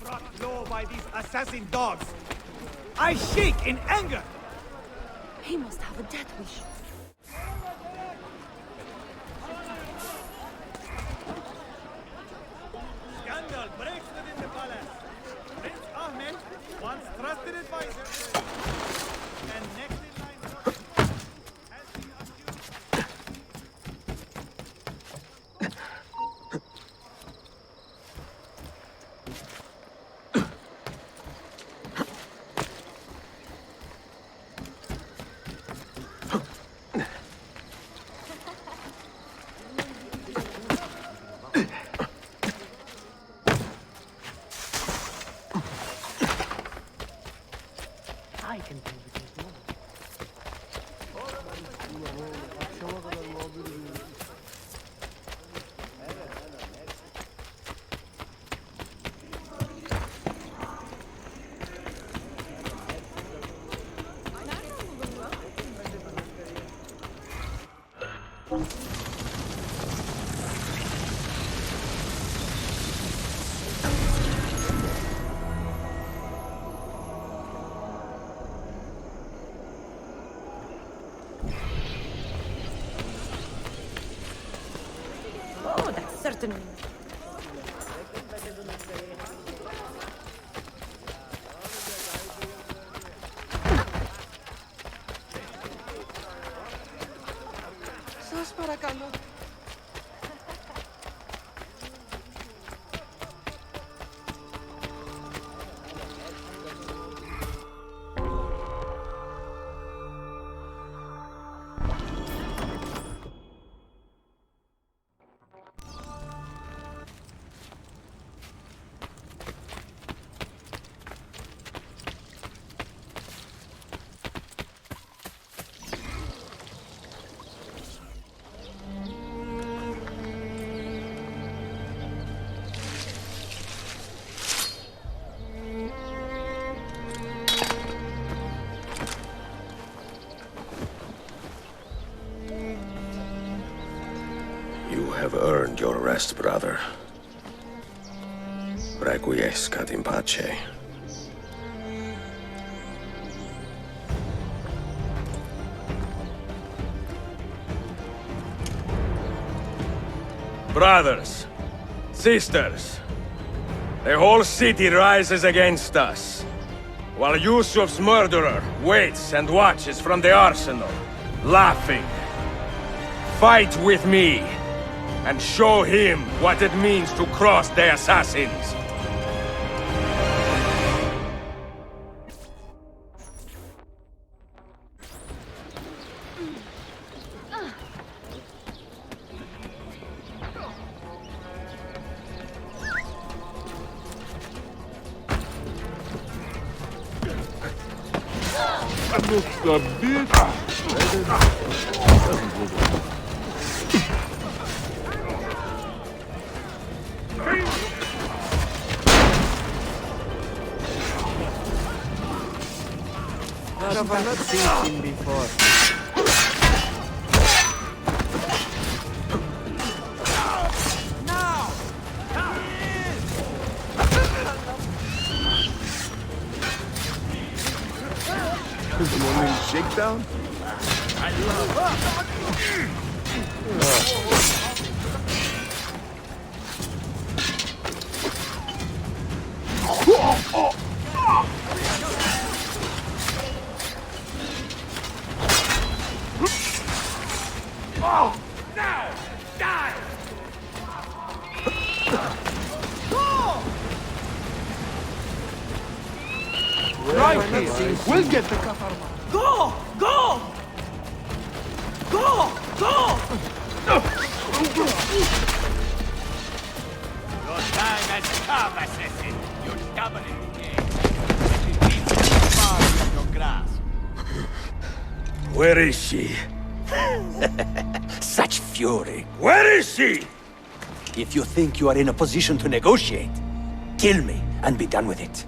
Brought low by these assassin dogs. I shake in anger. He must have a death wish. Scandal breaks within the palace. Prince Ahmed, once trusted advisor, and next in line has been accused. I can deal with these moments. Oh, that's certainly. Σας παρακαλώ. You have earned your rest, brother. Requiescat in pace. Brothers, sisters, the whole city rises against us, while Yusuf's murderer waits and watches from the arsenal, laughing. Fight with me, and show him what it means to cross the assassins. I've not seen him before. Is the only shakedown? Now! Die! Right here. We'll get the kafarma. Go! Go! Go! Go! Your time has come, assassin. You're doubling the game. It is far from your grasp. Where is she? Such fury. Where is she? If you think you are in a position to negotiate, kill me and be done with it.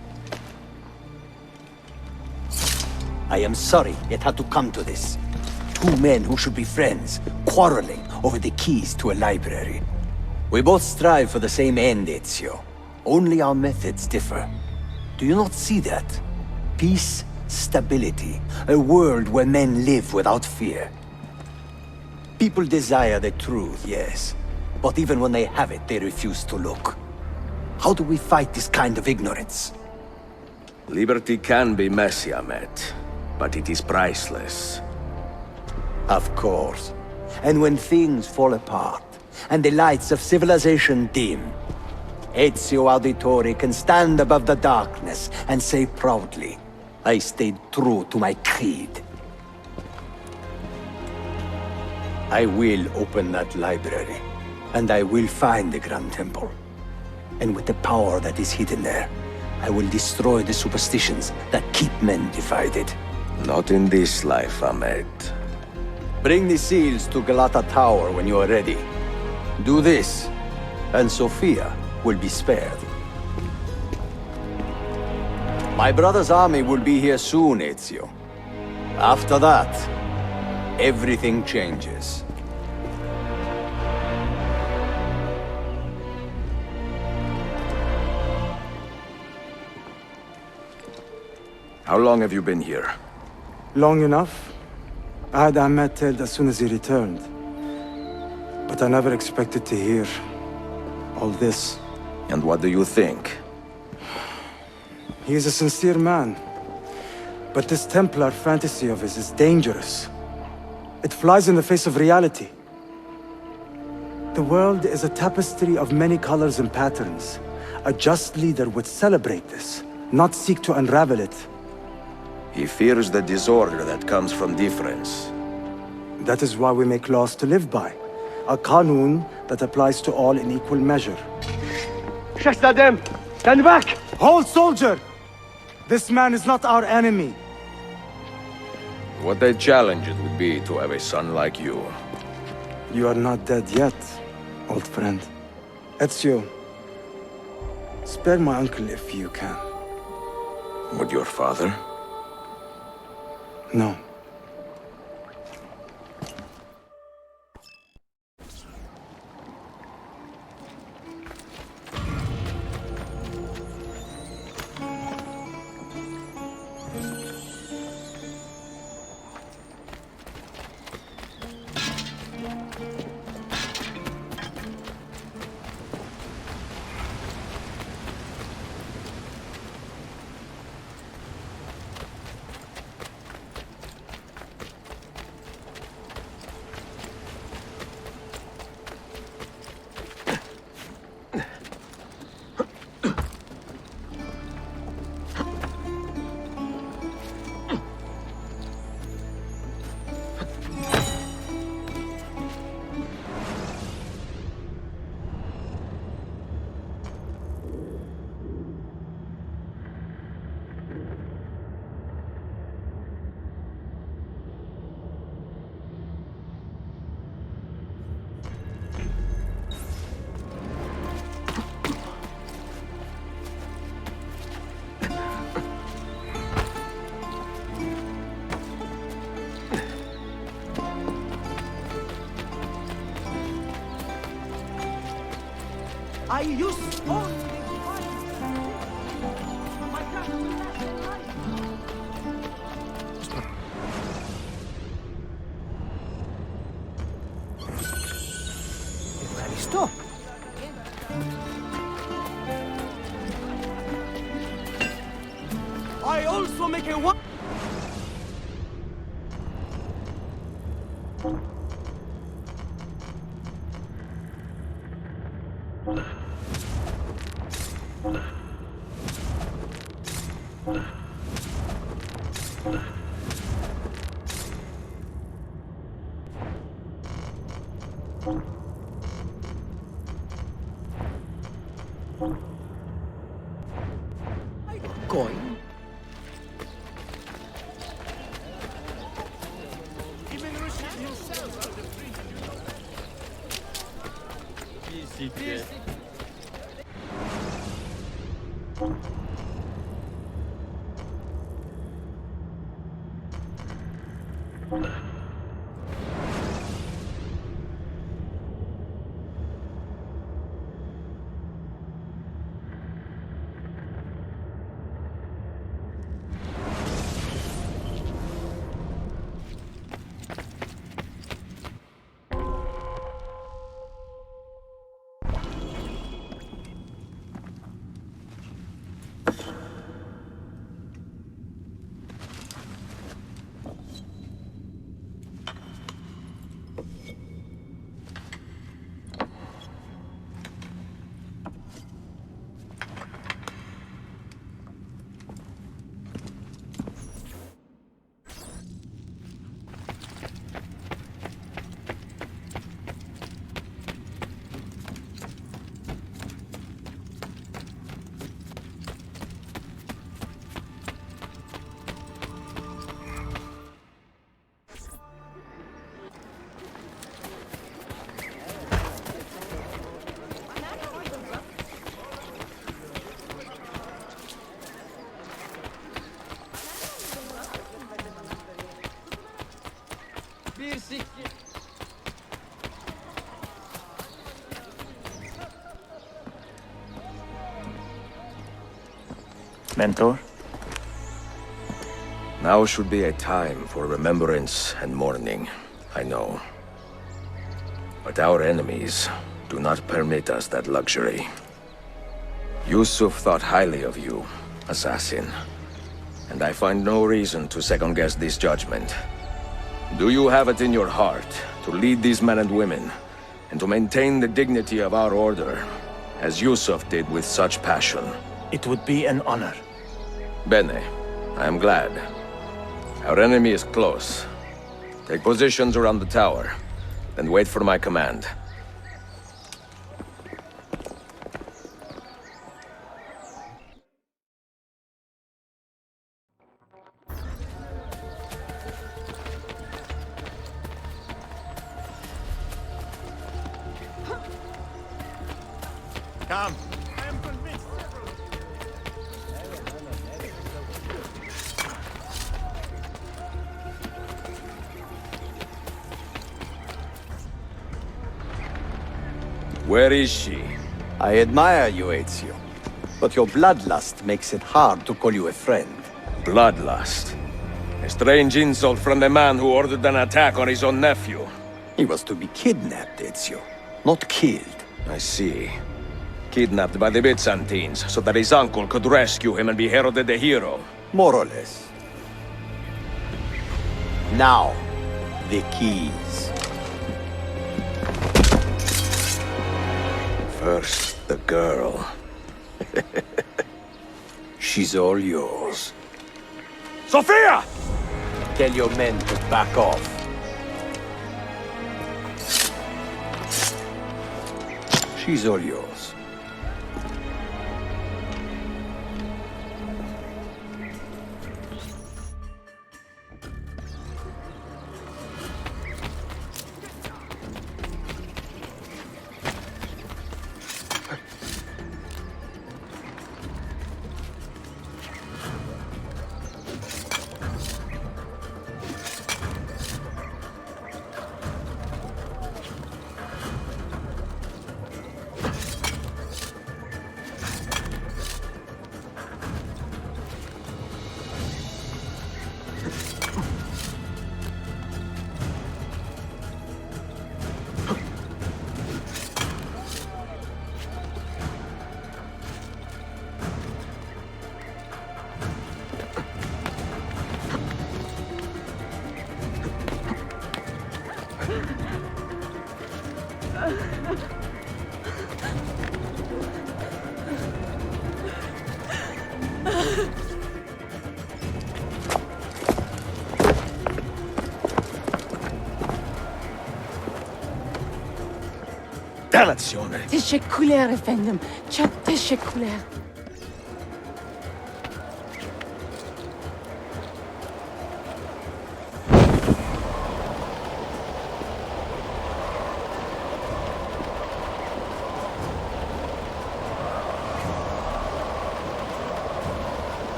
I am sorry it had to come to this. Two men who should be friends, quarreling over the keys to a library. We both strive for the same end, Ezio. Only our methods differ. Do you not see that? Peace, stability, a world where men live without fear. People desire the truth, yes. But even when they have it, they refuse to look. How do we fight this kind of ignorance? Liberty can be messy, Ahmed, but it is priceless. Of course. And when things fall apart, and the lights of civilization dim, Ezio Auditore can stand above the darkness and say proudly, I stayed true to my creed. I will open that library, and I will find the Grand Temple. And with the power that is hidden there, I will destroy the superstitions that keep men divided. Not in this life, Ahmed. Bring the seals to Galata Tower when you are ready. Do this, and Sophia will be spared. My brother's army will be here soon, Ezio. After that, everything changes. How long have you been here? Long enough. I had Ahmed killed as soon as he returned. But I never expected to hear all this. And what do you think? He is a sincere man. But this Templar fantasy of his is dangerous. It flies in the face of reality. The world is a tapestry of many colors and patterns. A just leader would celebrate this, not seek to unravel it. He fears the disorder that comes from difference. That is why we make laws to live by. A qanun that applies to all in equal measure. Shahzadem, stand back! Hold, soldier! This man is not our enemy. What a challenge it would be to have a son like you. You are not dead yet, old friend. Ezio, spare my uncle if you can. Would your father? No. I used only my Ευχαριστώ. I also make a one. Coin. Even Rashid himself out of prison, you know that. Mentor? Now should be a time for remembrance and mourning, I know. But our enemies do not permit us that luxury. Yusuf thought highly of you, assassin. And I find no reason to second-guess this judgment. Do you have it in your heart to lead these men and women, and to maintain the dignity of our order, as Yusuf did with such passion? It would be an honor. Bene, I am glad. Our enemy is close. Take positions around the tower, then wait for my command. Come. I am convinced. Where is she? I admire you, Ezio. But your bloodlust makes it hard to call you a friend. Bloodlust. A strange insult from the man who ordered an attack on his own nephew. He was to be kidnapped, Ezio, not killed. I see. Kidnapped by the Byzantines, so that his uncle could rescue him and be heralded a hero. More or less. Now, the keys. First, the girl. She's all yours. Sophia! Tell your men to back off. She's all yours. Danazione! تشكلها efendim. Çok teşekkürler.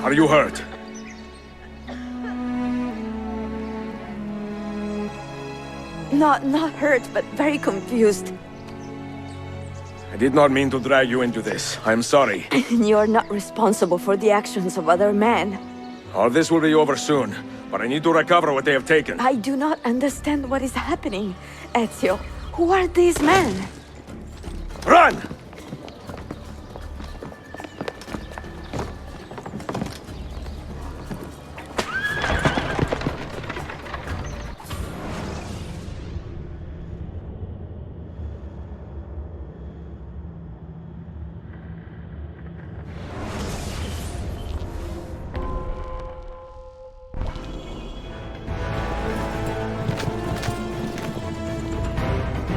Are you hurt? Not hurt, but very confused. I did not mean to drag you into this. I'm sorry. You're not responsible for the actions of other men. All this will be over soon, but I need to recover what they have taken. I do not understand what is happening. Ezio, who are these men? Run!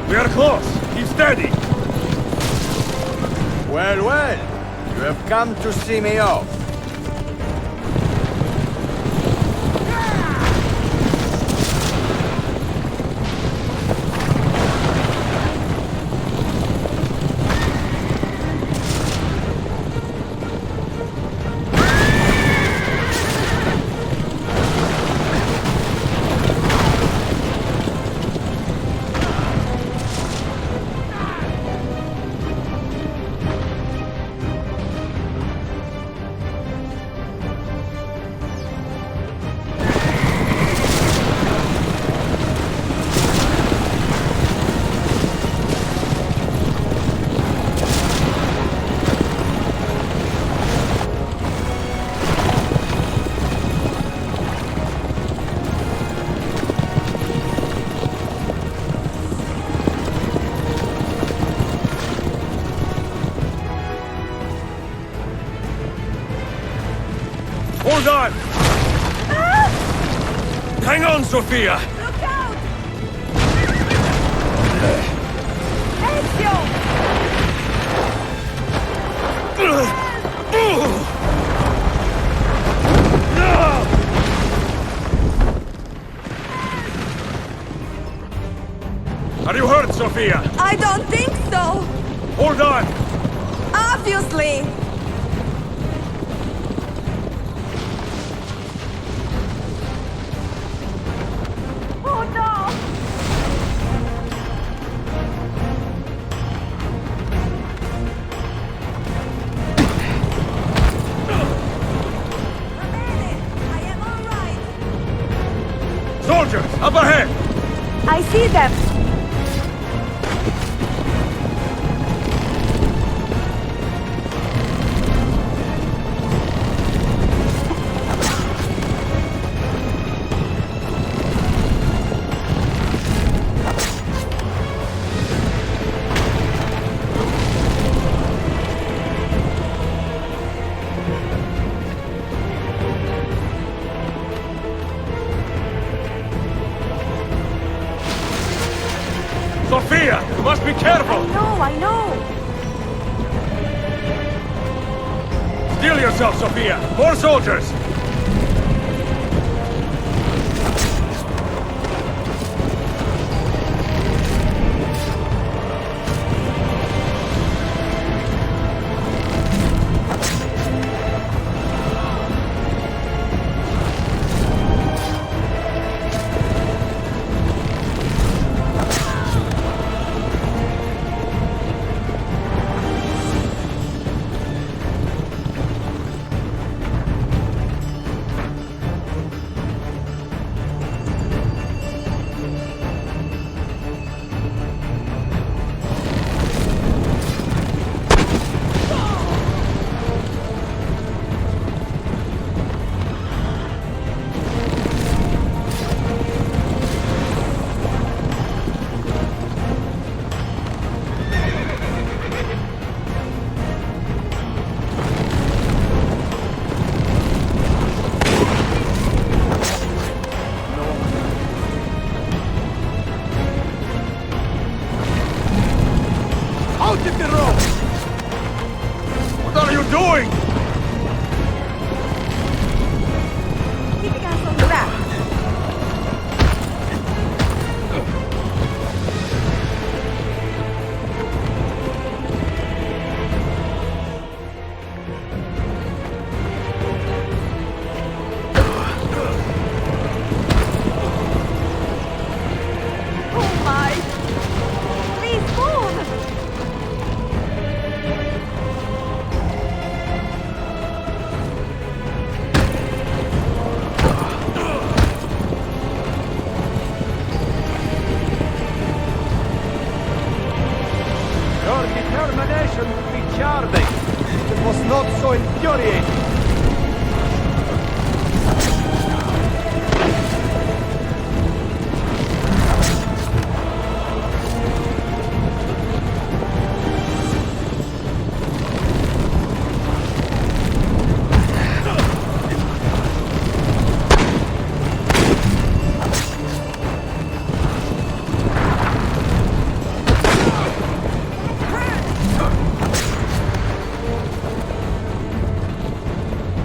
We are close. Keep steady. Well, well. You have come to see me off. Hold on! Hang on, Sophia! Look out! Ezio! Are you hurt, Sophia? I don't think so! Hold on! Obviously! Oh no! I am all right. Soldiers, up ahead! I see them! Sophia, you must be careful! I know! Steel yourself, Sophia! More soldiers! Out of the road! What are you doing? Keep gas on the back. Oh my! Please move! Your determination would be charming. It was not so infuriating.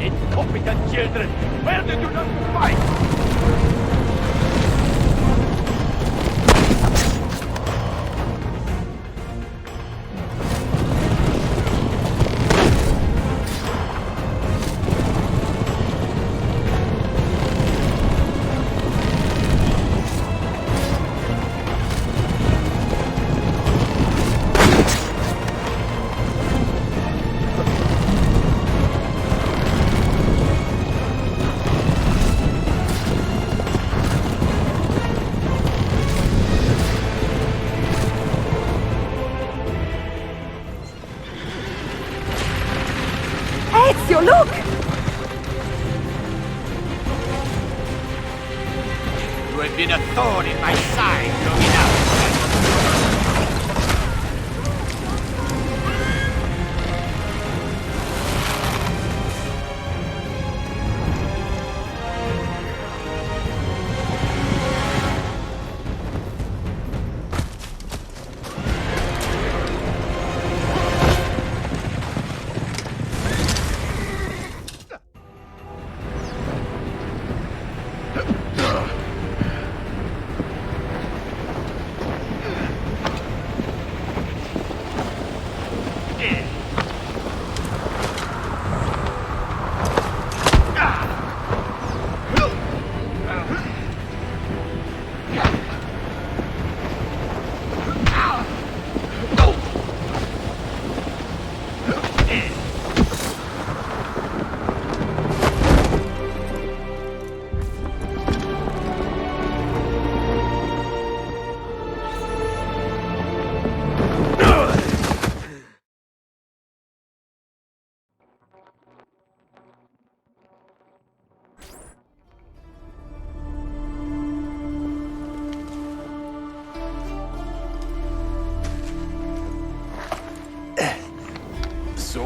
Incompetent children! Where did you not fight? Ezio, look! You have been a thorn in my side long enough.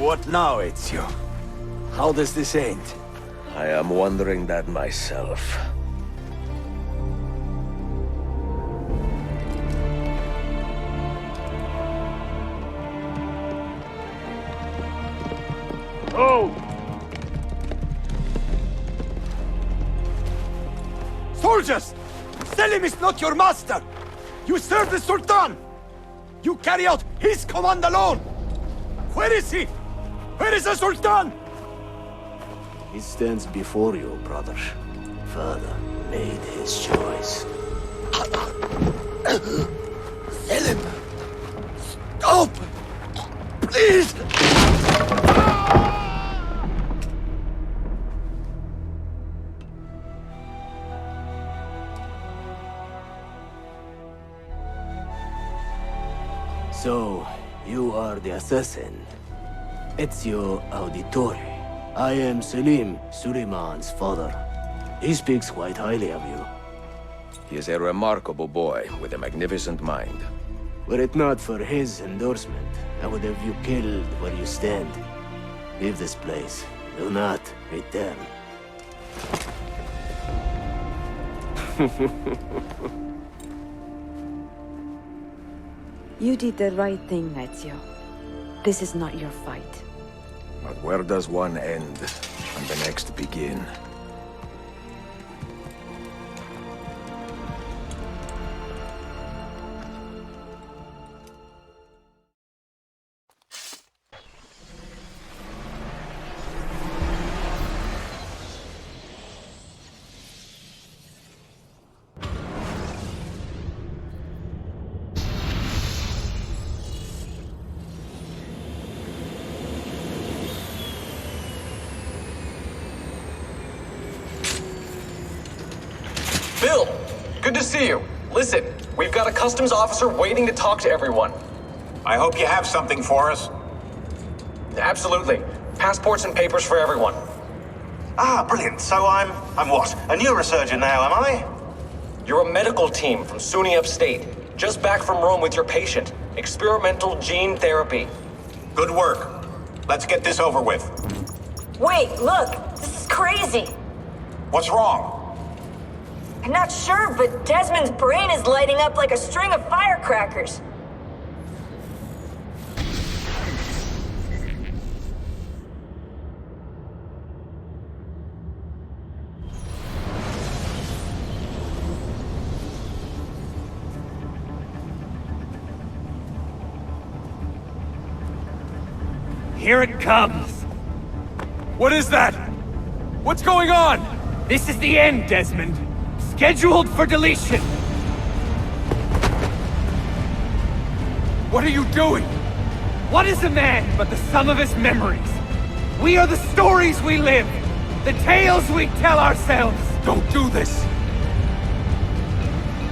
What now, Ezio? How does this end? I am wondering that myself. Oh! Soldiers! Selim is not your master! You serve the Sultan! You carry out his command alone! Where is he? Where is the Sultan? He stands before you, brother. Father made his choice. Selim! Stop! Please! So, you are the assassin. Ezio Auditore. I am Selim, Suleiman's father. He speaks quite highly of you. He is a remarkable boy with a magnificent mind. Were it not for his endorsement, I would have you killed where you stand. Leave this place. Do not return. You did the right thing, Ezio. This is not your fight. But where does one end and the next begin? Bill, good to see you. Listen, we've got a customs officer waiting to talk to everyone. I hope you have something for us. Absolutely. Passports and papers for everyone. Ah, brilliant. So I'm what? A neurosurgeon now, am I? You're a medical team from SUNY Upstate. Just back from Rome with your patient. Experimental gene therapy. Good work. Let's get this over with. Wait, look! This is crazy! What's wrong? I'm not sure, but Desmond's brain is lighting up like a string of firecrackers. Here it comes! What is that? What's going on? This is the end, Desmond. Scheduled for deletion. What are you doing? What is a man but the sum of his memories? We are the stories we live, the tales we tell ourselves. Don't do this!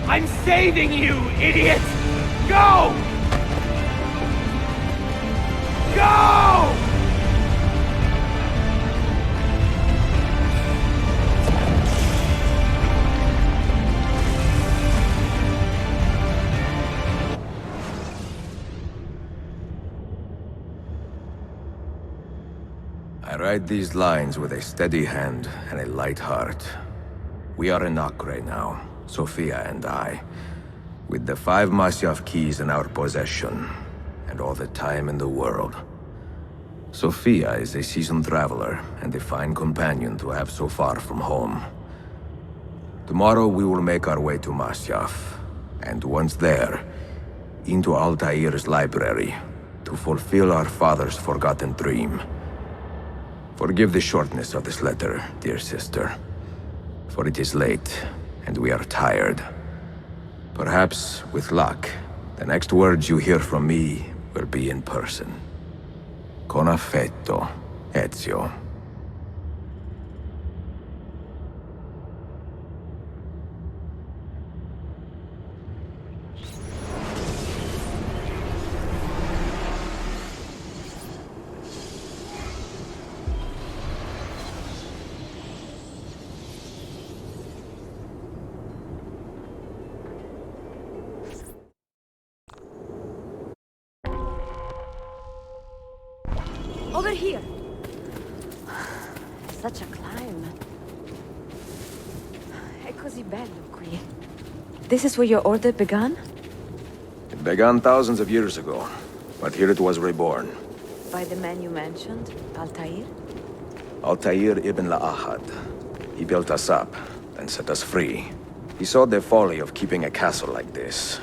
I'm saving you, idiot! Go! Go! I write these lines with a steady hand and a light heart. We are in Acre now, Sophia and I, with the 5 Masyaf keys in our possession, and all the time in the world. Sophia is a seasoned traveler and a fine companion to have so far from home. Tomorrow we will make our way to Masyaf, and once there, into Altair's library, to fulfill our father's forgotten dream. Forgive the shortness of this letter, dear sister, for it is late, and we are tired. Perhaps, with luck, the next words you hear from me will be in person. Con affetto, Ezio. such a climb. È così bello qui. This is where your order began? It began thousands of years ago, but here it was reborn. By the man you mentioned, Altair? Altair ibn La'ahad. He built us up and set us free. He saw the folly of keeping a castle like this.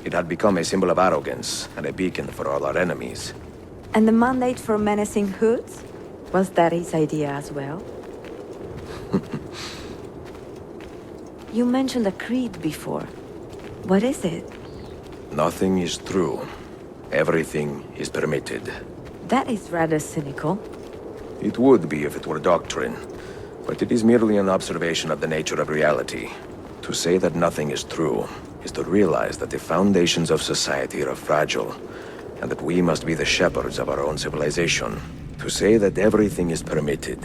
It had become a symbol of arrogance and a beacon for all our enemies. And the mandate for menacing hoods? Was that his idea as well? You mentioned a creed before. What is it? Nothing is true. Everything is permitted. That is rather cynical. It would be if it were doctrine, but it is merely an observation of the nature of reality. To say that nothing is true is to realize that the foundations of society are fragile, and that we must be the shepherds of our own civilization. To say that everything is permitted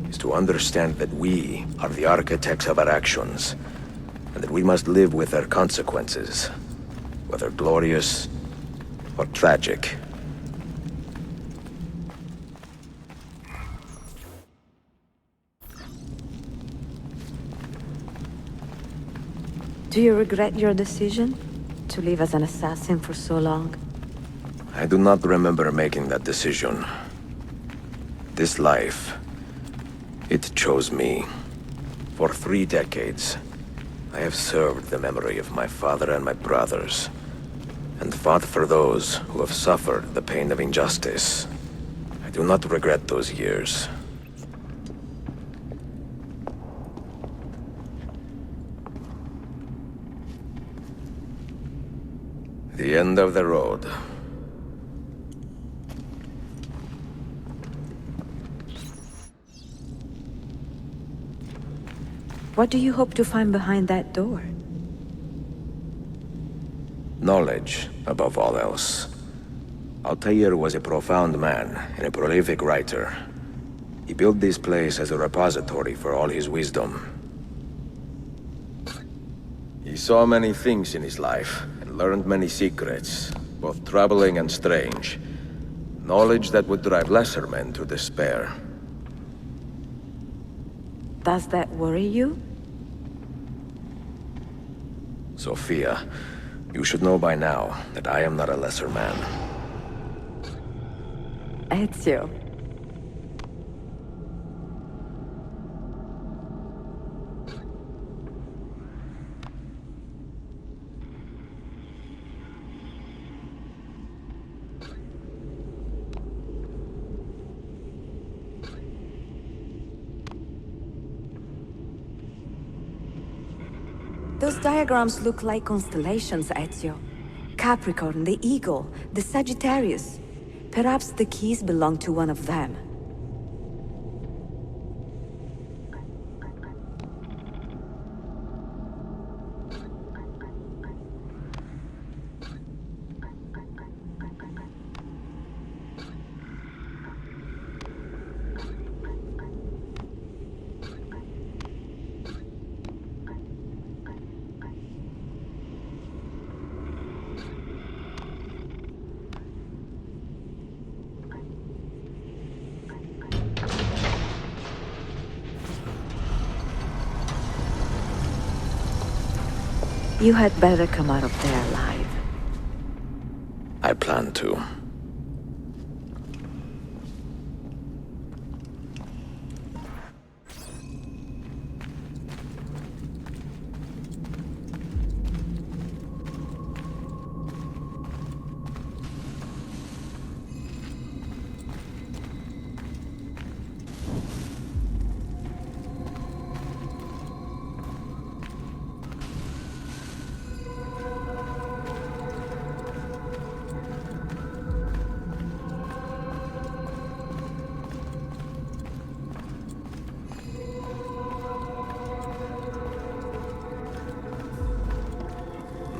is to understand that we are the architects of our actions, and that we must live with their consequences, whether glorious or tragic. Do you regret your decision to live as an assassin for so long? I do not remember making that decision. This life, it chose me. For 3 decades, I have served the memory of my father and my brothers, and fought for those who have suffered the pain of injustice. I do not regret those years. The end of the road. What do you hope to find behind that door? Knowledge, above all else. Altair was a profound man and a prolific writer. He built this place as a repository for all his wisdom. He saw many things in his life, and learned many secrets, both troubling and strange. Knowledge that would drive lesser men to despair. Does that worry you? Sophia, you should know by now that I am not a lesser man. Ezio. Those diagrams look like constellations, Ezio. Capricorn, the Eagle, the Sagittarius. Perhaps the keys belong to one of them. You had better come out of there alive. I plan to.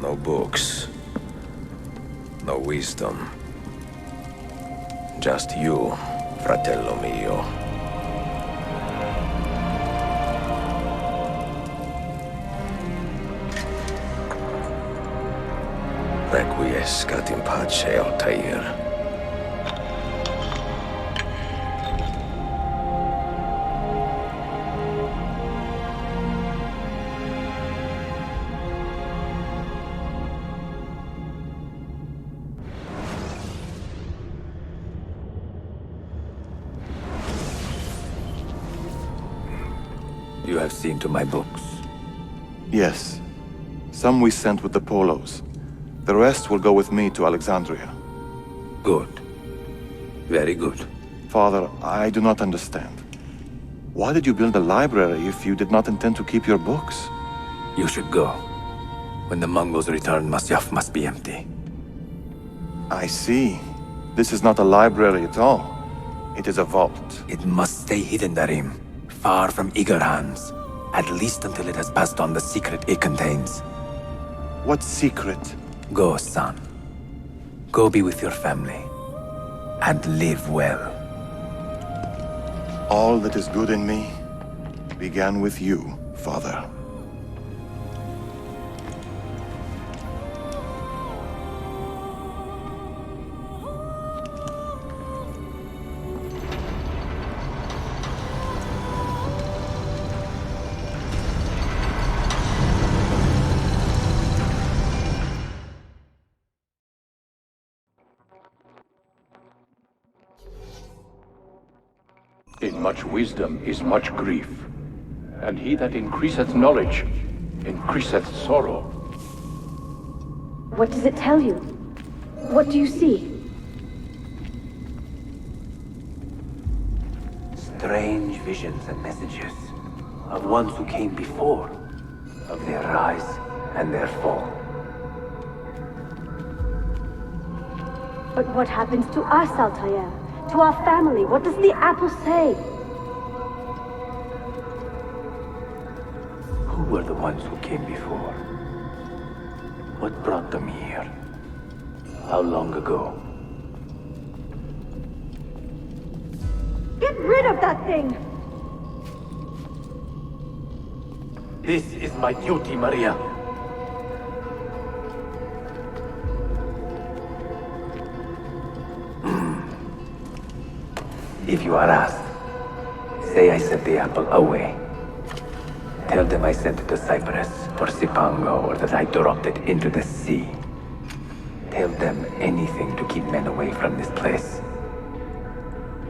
No books. No wisdom. Just you, fratello mio. Requiescat in pace, Altair. You have seen to my books. Yes. Some we sent with the Polos. The rest will go with me to Alexandria. Good. Very good. Father, I do not understand. Why did you build a library if you did not intend to keep your books? You should go. When the Mongols return, Masyaf must be empty. I see. This is not a library at all. It is a vault. It must stay hidden, Darim. Far from eager hands. At least until it has passed on the secret it contains. What secret? Go, son. Go be with your family. And live well. All that is good in me began with you, Father. In much wisdom is much grief, and he that increaseth knowledge increaseth sorrow. What does it tell you? What do you see? Strange visions and messages of ones who came before, of their rise and their fall. But what happens to us, Altair? To our family? What does the apple say? Who were the ones who came before? What brought them here? How long ago? Get rid of that thing! This is my duty, Maria. If you are asked, say I sent the apple away. Tell them I sent it to Cyprus or Cipango, or that I dropped it into the sea. Tell them anything to keep men away from this place.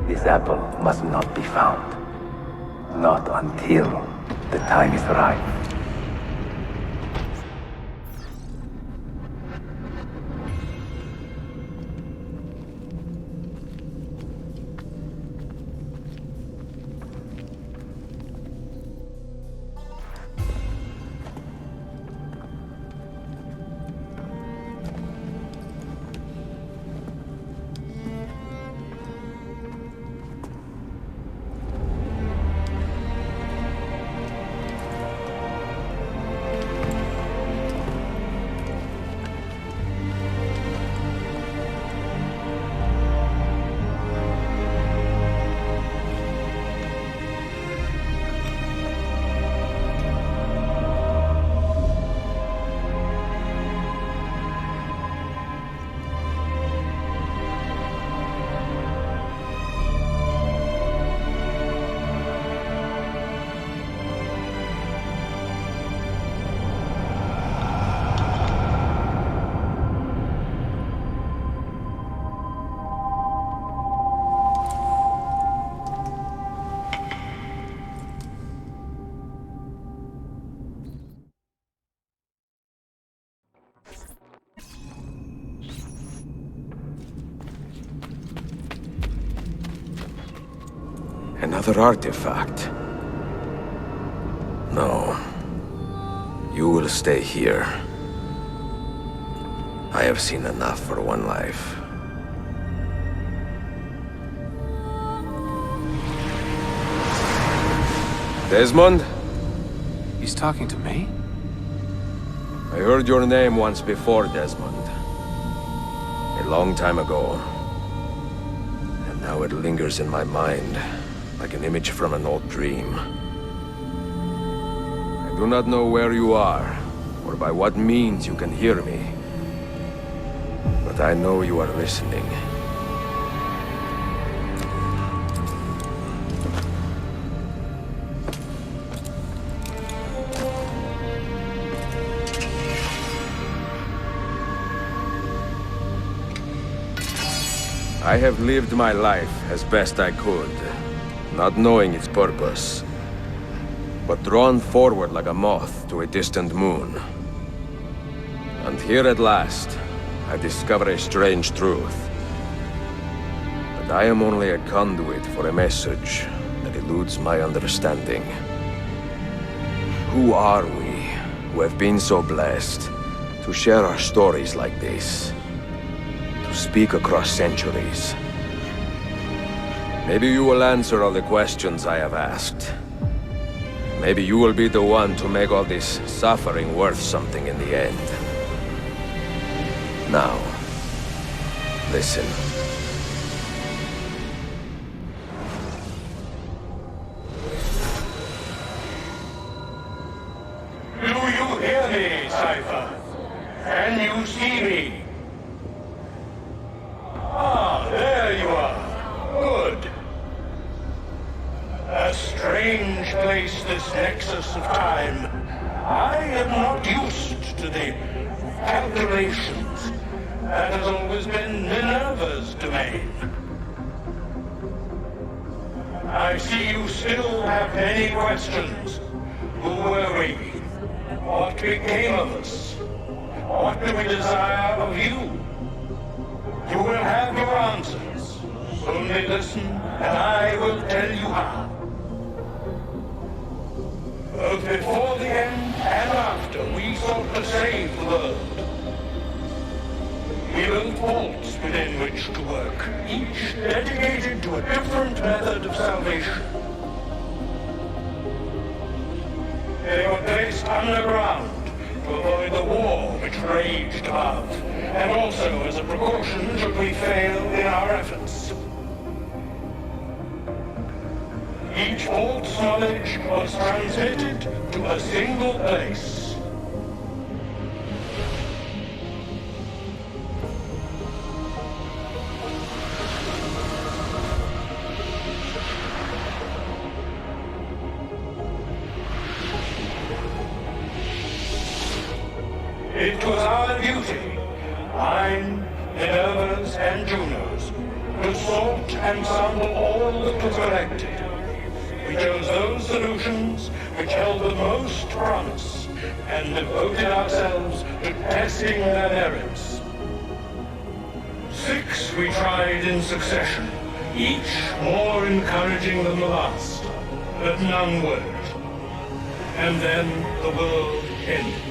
This apple must not be found. Not until the time is right. Another artifact. No. You will stay here. I have seen enough for one life. Desmond? He's talking to me? I heard your name once before, Desmond. A long time ago. And now it lingers in my mind, like an image from an old dream. I do not know where you are, or by what means you can hear me. But I know you are listening. I have lived my life as best I could, not knowing its purpose. but drawn forward like a moth to a distant moon. And here at last, I discover a strange truth. That I am only a conduit for a message that eludes my understanding. Who are we, who have been so blessed to share our stories like this? To speak across centuries? Maybe you will answer all the questions I have asked. Maybe you will be the one to make all this suffering worth something in the end. Now, listen. Do you hear me, Cypher? Can you see me? Ah, there you are. Good. A strange place, this nexus of time. I am not used to the calculations. That has always been Minerva's domain. I see you still have many questions. Who were we? What became of us? What do we desire of you? You will have your answers. Only listen, and I will tell you how. Both before the end and after, we sought to save the world. We built vaults within which to work, each dedicated to a different method of salvation. They were placed underground to avoid the war which raged above, and also as a precaution should we fail in our efforts. Each vault's knowledge was transmitted to a single place. It was our duty, mine, Minerva's, and Juno's, to sort and sample all that was collected. We chose those solutions which held the most promise, and devoted ourselves to testing their merits. 6 we tried in succession, each more encouraging than the last, but none worked. And then the world ended.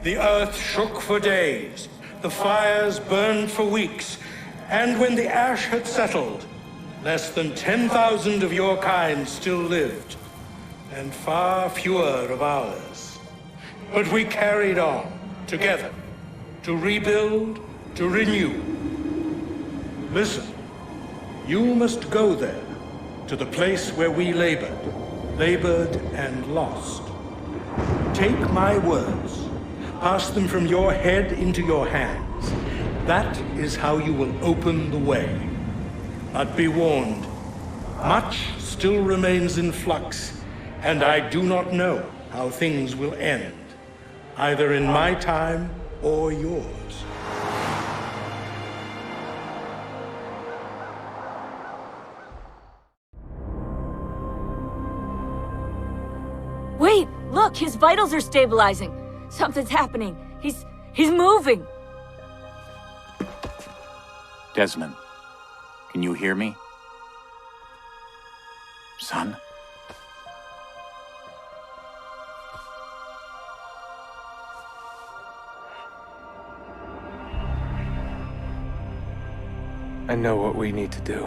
The earth shook for days, the fires burned for weeks, and when the ash had settled, less than 10,000 of your kind still lived, and far fewer of ours. But we carried on. Together. To rebuild, to renew. Listen. You must go there. To the place where we labored. Labored and lost. Take my words. Pass them from your head into your hands. That is how you will open the way. But be warned. Much still remains in flux, and I do not know how things will end, either in my time or yours. Wait, look, his vitals are stabilizing. Something's happening. He's moving. Desmond, can you hear me? Son? I know what we need to do.